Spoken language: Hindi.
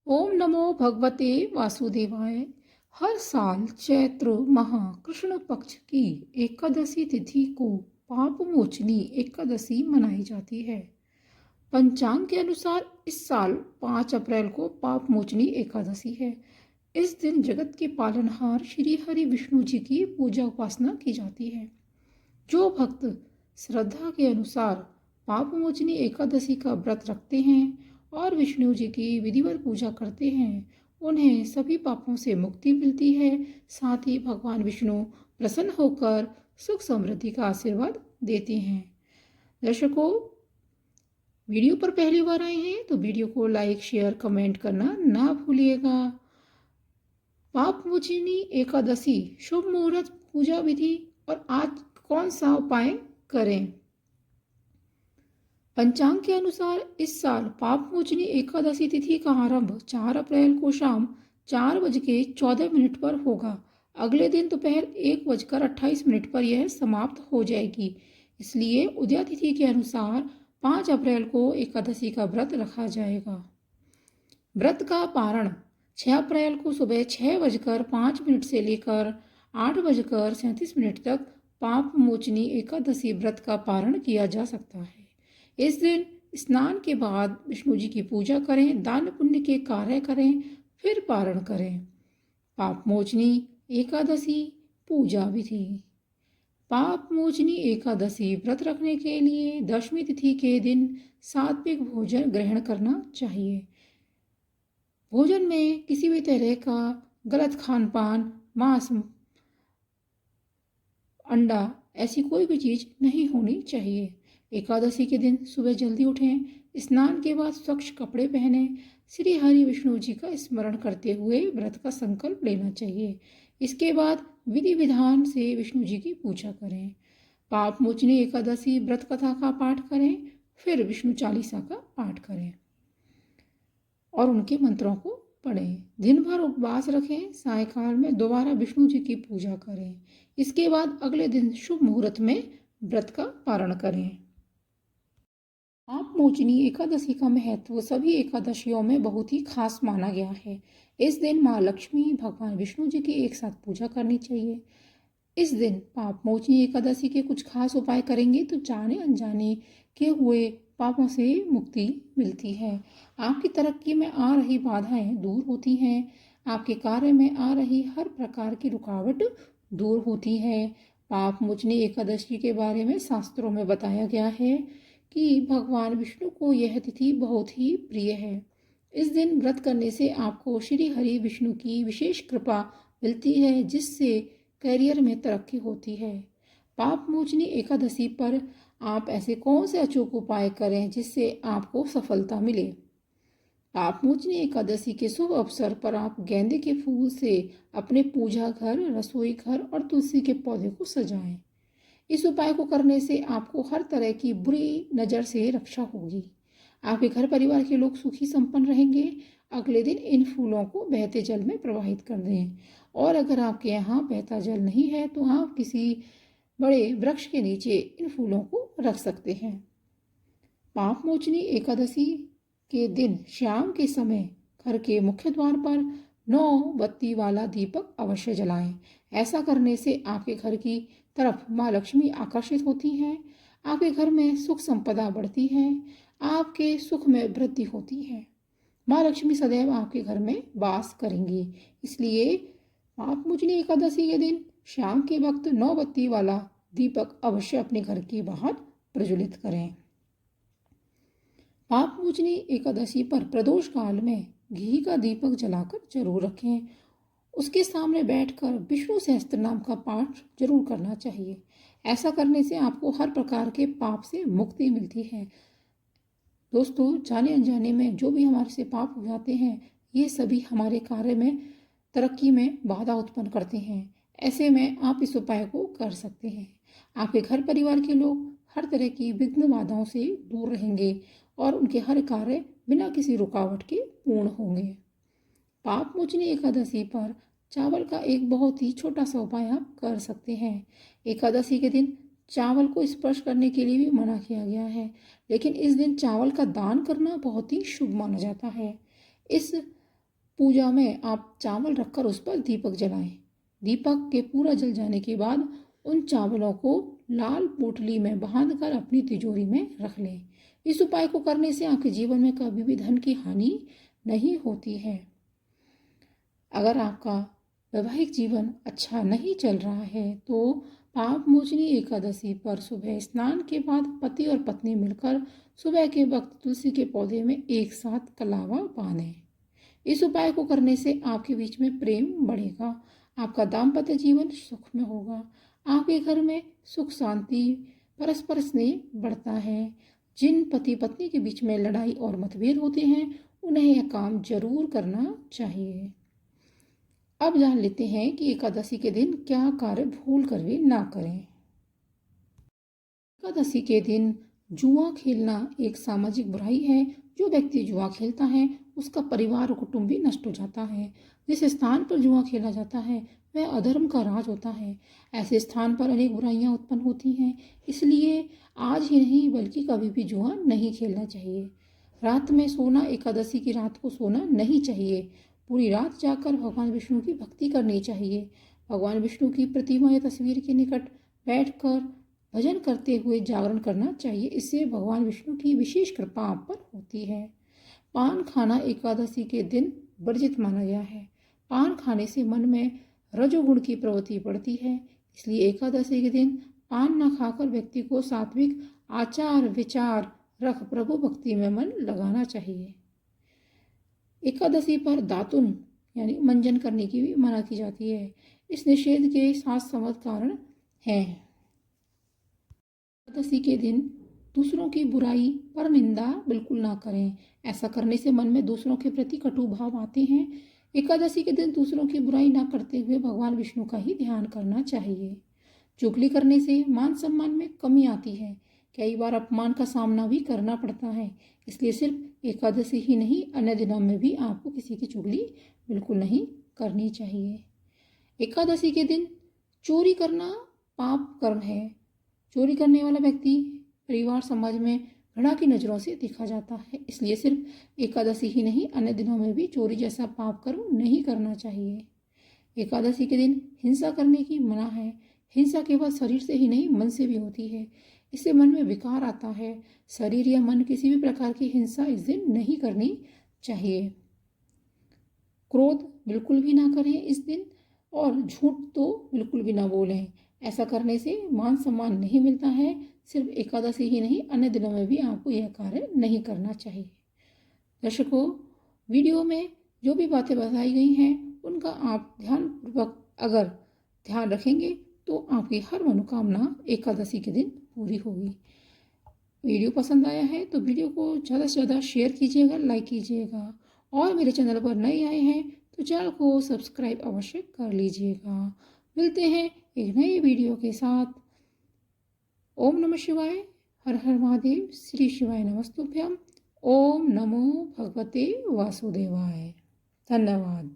ओम नमो भगवते वासुदेवाय। हर साल चैत्र माह कृष्ण पक्ष की एकादशी तिथि को पाप मोचनी एकादशी मनाई जाती है। पंचांग के अनुसार इस साल 5 अप्रैल को पाप मोचनी एकादशी है। इस दिन जगत के पालनहार श्री हरि विष्णु जी की पूजा उपासना की जाती है। जो भक्त श्रद्धा के अनुसार पापमोचनी एकादशी का व्रत रखते हैं और विष्णु जी की विधिवत पूजा करते हैं, उन्हें सभी पापों से मुक्ति मिलती है। साथ ही भगवान विष्णु प्रसन्न होकर सुख समृद्धि का आशीर्वाद देते हैं। दर्शकों, वीडियो पर पहली बार आए हैं तो वीडियो को लाइक शेयर कमेंट करना ना भूलिएगा। पापमोचनी एकादशी शुभ मुहूर्त पूजा विधि और आज कौन सा उपाय करें। पंचांग के अनुसार इस साल पापमोचनी एकादशी तिथि का आरंभ 4 अप्रैल को शाम 4:14 पर होगा। अगले दिन दोपहर 1:28 पर यह समाप्त हो जाएगी। इसलिए उदया तिथि के अनुसार 5 अप्रैल को एकादशी का व्रत रखा जाएगा। व्रत का पारण 6 अप्रैल को सुबह 6:05 से लेकर 8:37 तक पाप मोचनी एकादशी व्रत का पारण किया जा सकता है। इस दिन स्नान के बाद विष्णु जी की पूजा करें, दान पुण्य के कार्य करें, फिर पारण करें। पाप मोचनी एकादशी पूजा विधि। पाप मोचनी एकादशी व्रत रखने के लिए दशमी तिथि के दिन सात्विक भोजन ग्रहण करना चाहिए। भोजन में किसी भी तरह का गलत खान पान, मांस, अंडा ऐसी कोई भी चीज़ नहीं होनी चाहिए। एकादशी के दिन सुबह जल्दी उठें, स्नान के बाद स्वच्छ कपड़े पहने, श्री हरि विष्णु जी का स्मरण करते हुए व्रत का संकल्प लेना चाहिए। इसके बाद विधि विधान से विष्णु जी की पूजा करें। पाप मोचनी एकादशी व्रत कथा का पाठ करें, फिर विष्णु चालीसा का पाठ करें और उनके मंत्रों को पढ़ें। दिन भर उपवास रखें, सायकाल में दोबारा विष्णु जी की पूजा करें। इसके बाद अगले दिन शुभ मुहूर्त में व्रत का पारण करें। पाप मोचनी एकादशी का महत्व सभी एकादशियों में बहुत ही खास माना गया है। इस दिन माँ लक्ष्मी, भगवान विष्णु जी की एक साथ पूजा करनी चाहिए। इस दिन पाप मोचनी एकादशी के कुछ खास उपाय करेंगे तो जाने अनजाने के हुए पापों से मुक्ति मिलती है। आपकी तरक्की में आ रही बाधाएं दूर होती हैं। आपके कार्य में आ रही हर प्रकार की रुकावट दूर होती है। पाप मोचनी एकादशी के बारे में शास्त्रों में बताया गया है कि भगवान विष्णु को यह तिथि बहुत ही प्रिय है। इस दिन व्रत करने से आपको श्री हरि विष्णु की विशेष कृपा मिलती है, जिससे करियर में तरक्की होती है। पाप मोचनी एकादशी पर आप ऐसे कौन से अचूक उपाय करें जिससे आपको सफलता मिले। पाप मोचनी एकादशी के शुभ अवसर पर आप गेंदे के फूल से अपने पूजा घर, रसोई घर और तुलसी के पौधे को सजाएं। इस उपाय को करने से आपको हर तरह की बुरी नज़र से रक्षा होगी। आपके घर परिवार के लोग सुखी संपन्न रहेंगे। अगले दिन इन फूलों को बहते जल में प्रवाहित कर दें और अगर आपके यहाँ बहता जल नहीं है तो आप किसी बड़े वृक्ष के नीचे इन फूलों को रख सकते हैं। पाप मोचनी एकादशी के दिन शाम के समय घर के मुख्य द्वार पर 9 बत्ती वाला दीपक अवश्य जलाएं। ऐसा करने से आपके घर की तरफ माँ लक्ष्मी आकर्षित होती हैं। आपके घर में सुख संपदा बढ़ती है। आपके सुख में वृद्धि होती है। माँ लक्ष्मी सदैव आपके घर में वास करेंगी। इसलिए पाप मोचनी एकादशी के दिन शाम के वक्त 9 बत्ती वाला दीपक अवश्य अपने घर के बाहर प्रज्वलित करें। पाप मोचनी एकादशी पर प्रदोष काल में घी का दीपक जलाकर जरूर रखें। उसके सामने बैठकर विष्णु सहस्त्र नाम का पाठ जरूर करना चाहिए। ऐसा करने से आपको हर प्रकार के पाप से मुक्ति मिलती है। दोस्तों, जाने अनजाने में जो भी हमारे से पाप हो जाते हैं, ये सभी हमारे कार्य में तरक्की में बाधा उत्पन्न करते हैं। ऐसे में आप इस उपाय को कर सकते हैं। आपके घर परिवार के लोग हर तरह की विघ्न बाधाओं से दूर रहेंगे और उनके हर कार्य बिना किसी रुकावट के पूर्ण होंगे। पाप मोचनी एकादशी पर चावल का एक बहुत ही छोटा सा उपाय आप कर सकते हैं। एकादशी के दिन चावल को स्पर्श करने के लिए भी मना किया गया है, लेकिन इस दिन चावल का दान करना बहुत ही शुभ माना जाता है। इस पूजा में आप चावल रखकर उस पर दीपक जलाएं। दीपक के पूरा जल जाने के बाद उन चावलों को लाल पोटली में बांधकर अपनी तिजोरी में रख लें। इस उपाय को करने से आपके जीवन में कभी भी धन की हानि नहीं होती है। अगर आपका वैवाहिक जीवन अच्छा नहीं चल रहा है तो पाप मोचनी एकादशी पर सुबह स्नान के बाद पति और पत्नी मिलकर सुबह के वक्त तुलसी के पौधे में एक साथ कलावा बांधें। इस उपाय को करने से आपके बीच में प्रेम बढ़ेगा, आपका दाम्पत्य जीवन सुख में होगा, आपके घर में सुख शांति परस्पर स्नेह बढ़ता है। जिन पति पत्नी के बीच में लड़ाई और मतभेद होते हैं उन्हें यह काम जरूर करना चाहिए। अब जान लेते हैं कि एकादशी के दिन क्या कार्य भूल कर भी ना करें। एकादशी के दिन जुआ खेलना एक सामाजिक बुराई है। जो व्यक्ति जुआ खेलता है उसका परिवार और कुटुंब भी नष्ट हो जाता है। जिस स्थान पर जुआ खेला जाता है वह अधर्म का राज होता है। ऐसे स्थान पर अनेक बुराइयां उत्पन्न होती हैं। इसलिए आज ही नहीं बल्कि कभी भी जुआ नहीं खेलना चाहिए। रात में सोना, एकादशी की रात को सोना नहीं चाहिए। पूरी रात जाकर भगवान विष्णु की भक्ति करनी चाहिए। भगवान विष्णु की प्रतिमा या तस्वीर के निकट बैठकर भजन करते हुए जागरण करना चाहिए। इससे भगवान विष्णु की विशेष कृपा आप पर होती है। पान खाना एकादशी के दिन वर्जित माना गया है। पान खाने से मन में रजोगुण की प्रवृत्ति बढ़ती है। इसलिए एकादशी के दिन पान न खाकर व्यक्ति को सात्विक आचार विचार रख प्रभु भक्ति में मन लगाना चाहिए। एकादशी पर दातुन यानी मंजन करने की भी मना की जाती है। इस निषेध के 7 संवत कारण हैं। एकादशी के दिन दूसरों की बुराई पर निंदा बिल्कुल ना करें। ऐसा करने से मन में दूसरों के प्रति कटु भाव आते हैं। एकादशी के दिन दूसरों की बुराई ना करते हुए भगवान विष्णु का ही ध्यान करना चाहिए। चुगली करने से मान सम्मान में कमी आती है। कई बार अपमान का सामना भी करना पड़ता है। इसलिए सिर्फ एकादशी ही नहीं अन्य दिनों में भी आपको किसी की चुगली बिल्कुल नहीं करनी चाहिए। एकादशी के दिन चोरी करना पाप कर्म है। चोरी करने वाला व्यक्ति परिवार समाज में घृणा की नज़रों से देखा जाता है। इसलिए सिर्फ एकादशी ही नहीं अन्य दिनों में भी चोरी जैसा पाप कर्म नहीं करना चाहिए। एकादशी के दिन हिंसा करने की मना है। हिंसा केवल शरीर से ही नहीं मन से भी होती है। इससे मन में विकार आता है। शरीर या मन किसी भी प्रकार की हिंसा इस दिन नहीं करनी चाहिए। क्रोध बिल्कुल भी ना करें इस दिन और झूठ तो बिल्कुल भी ना बोलें। ऐसा करने से मान सम्मान नहीं मिलता है। सिर्फ एकादशी ही नहीं अन्य दिनों में भी आपको यह कार्य नहीं करना चाहिए। दर्शकों, वीडियो में जो भी बातें बताई गई हैं उनका आप ध्यानपूर्वक अगर ध्यान रखेंगे तो आपकी हर मनोकामना एकादशी के दिन पूरी होगी। वीडियो पसंद आया है तो वीडियो को ज़्यादा से ज़्यादा शेयर कीजिएगा, लाइक कीजिएगा और मेरे चैनल पर नए आए हैं तो चैनल को सब्सक्राइब अवश्य कर लीजिएगा। मिलते हैं एक नई वीडियो के साथ। ओम नमः शिवाय, हर हर महादेव, श्री शिवाय नमस्तुभ्यम। ओम नमो भगवते वासुदेवाय। धन्यवाद।